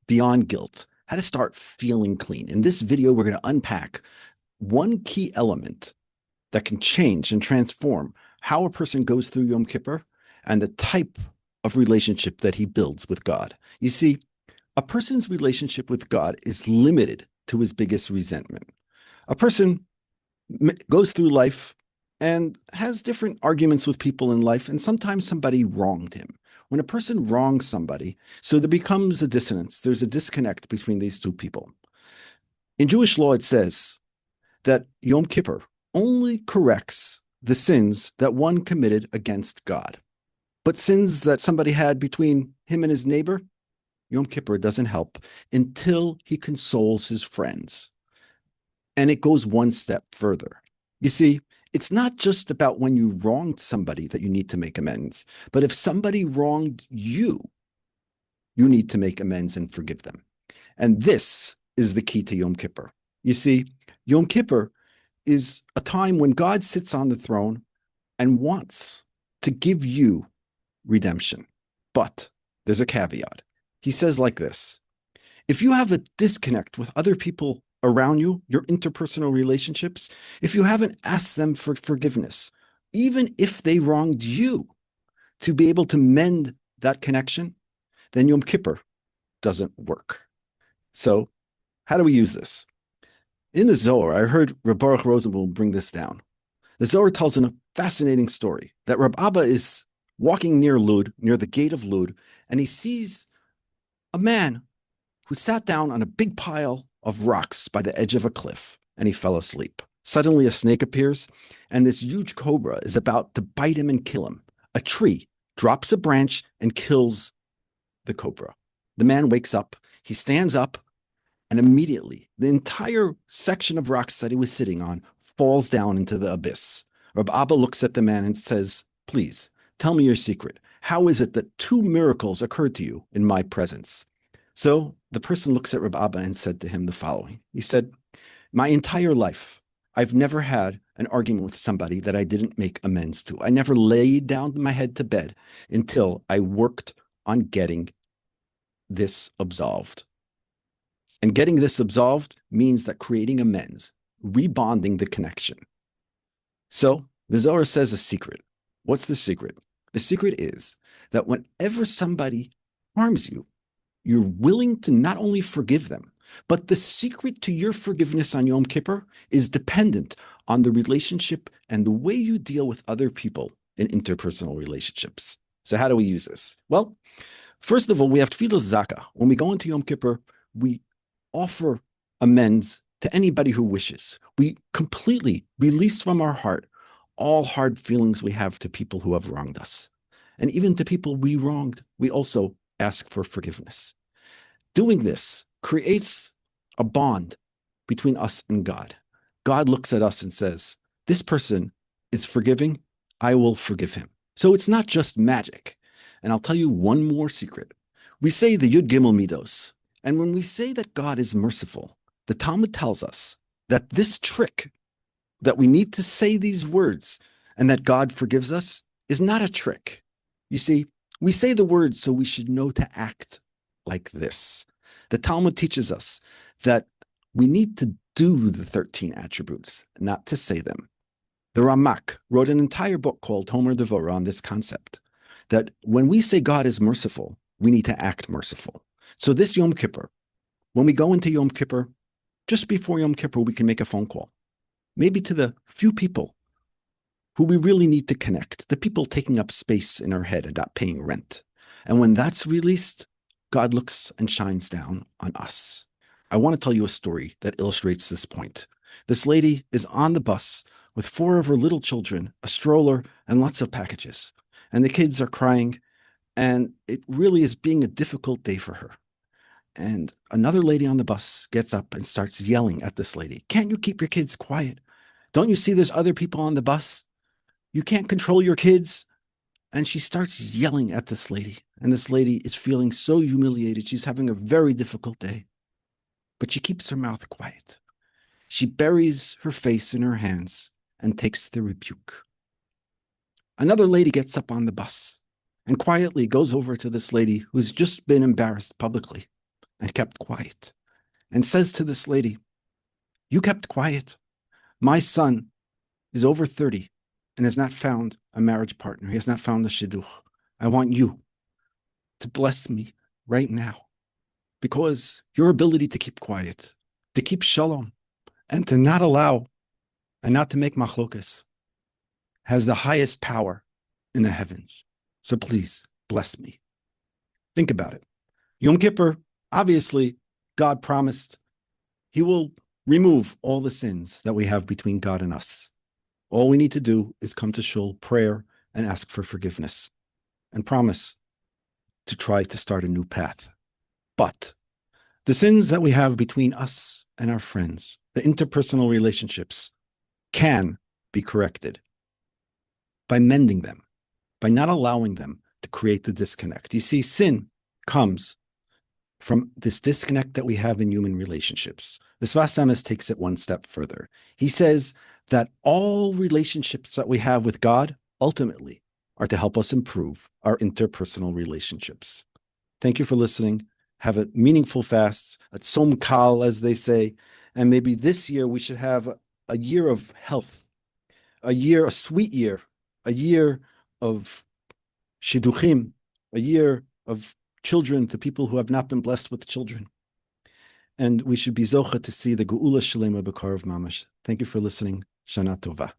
beyond guilt, how to start feeling clean. In this video, we're going to unpack one key element that can change and transform how a person goes through Yom Kippur and the type of relationship that he builds with God. You see, a person's relationship with God is limited to his biggest resentment. A person goes through life and has different arguments with people in life, and sometimes somebody wronged him. When a person wrongs somebody, so there becomes a dissonance. There's a disconnect between these two people. In Jewish law, it says that Yom Kippur only corrects the sins that one committed against God. But sins that somebody had between him and his neighbor, Yom Kippur doesn't help until he consoles his friends. And it goes one step further. You see, it's not just about when you wronged somebody that you need to make amends, but if somebody wronged you, you need to make amends and forgive them. And this is the key to Yom Kippur. You see, Yom Kippur is a time when God sits on the throne and wants to give you redemption. But there's a caveat. He says like this: if you have a disconnect with other people around you, your interpersonal relationships, if you haven't asked them for forgiveness, even if they wronged you, to be able to mend that connection, then Yom Kippur doesn't work. So how do we use this? In the Zohar, I heard Reb Baruch Rosenblum bring this down. The Zohar tells a fascinating story that Reb Abba is walking near Lud, near the gate of Lud, and he sees a man who sat down on a big pile of rocks by the edge of a cliff, and he fell asleep. Suddenly, a snake appears, and this huge cobra is about to bite him and kill him. A tree drops a branch and kills the cobra. The man wakes up, he stands up, and immediately the entire section of rocks that he was sitting on falls down into the abyss. Reb Abba looks at the man and says, "Please, tell me your secret. How is it that two miracles occurred to you in my presence?" So the person looks at Reb Abba and said to him the following. He said, "My entire life, I've never had an argument with somebody that I didn't make amends to. I never laid down my head to bed until I worked on getting this absolved. And getting this absolved means that creating amends, rebonding the connection." So the Zohar says a secret. What's the secret? The secret is that whenever somebody harms you, you're willing to not only forgive them, but the secret to your forgiveness on Yom Kippur is dependent on the relationship and the way you deal with other people in interpersonal relationships. So how do we use this? Well, first of all, we have Tefillah Zaka. When we go into Yom Kippur, we offer amends to anybody who wishes. We completely release from our heart all hard feelings we have to people who have wronged us. And even to people we wronged, we also ask for forgiveness. Doing this creates a bond between us and God. God looks at us and says, "This person is forgiving, I will forgive him." So it's not just magic. And I'll tell you one more secret. We say the Yud Gimel Midos. And when we say that God is merciful, the Talmud tells us that this trick, that we need to say these words and that God forgives us, is not a trick. You see, we say the words so we should know to act like this. The Talmud teaches us that we need to do the 13 attributes, not to say them. The Ramak wrote an entire book called Homer Devorah on this concept, that when we say God is merciful, we need to act merciful. So this Yom Kippur, when we go into Yom Kippur, just before Yom Kippur, we can make a phone call, maybe to the few people who we really need to connect, the people taking up space in our head and not paying rent. And when that's released, God looks and shines down on us. I want to tell you a story that illustrates this point. This lady is on the bus with 4 of her little children, a stroller, and lots of packages. And the kids are crying, and it really is being a difficult day for her. And another lady on the bus gets up and starts yelling at this lady. "Can't you keep your kids quiet? Don't you see there's other people on the bus? You can't control your kids." And she starts yelling at this lady. And this lady is feeling so humiliated. She's having a very difficult day. But she keeps her mouth quiet. She buries her face in her hands and takes the rebuke. Another lady gets up on the bus and quietly goes over to this lady who's just been embarrassed publicly. and kept quiet and says to this lady, you kept quiet. My son is over 30 and has not found a marriage partner. He has not found a shidduch. I want you to bless me right now because your ability to keep quiet, to keep shalom, and to not allow and not to make machlokas has the highest power in the heavens. So please bless me. Think about it. Yom Kippur, obviously, God promised he will remove all the sins that we have between God and us. All we need to do is come to shul, prayer, and ask for forgiveness, and promise to try to start a new path. But the sins that we have between us and our friends, the interpersonal relationships, can be corrected by mending them, by not allowing them to create the disconnect. You see, sin comes from this disconnect that we have in human relationships. The Sfas Emes takes it one step further. He says that all relationships that we have with God ultimately are to help us improve our interpersonal relationships. Thank you for listening. Have a meaningful fast, a tzom kal, as they say. And maybe this year we should have a year of health, a sweet year, a year of shidduchim, a year of children to people who have not been blessed with children. And we should be zocha to see the geula shalema b'karov mamash. Thank you for listening. Shana tova.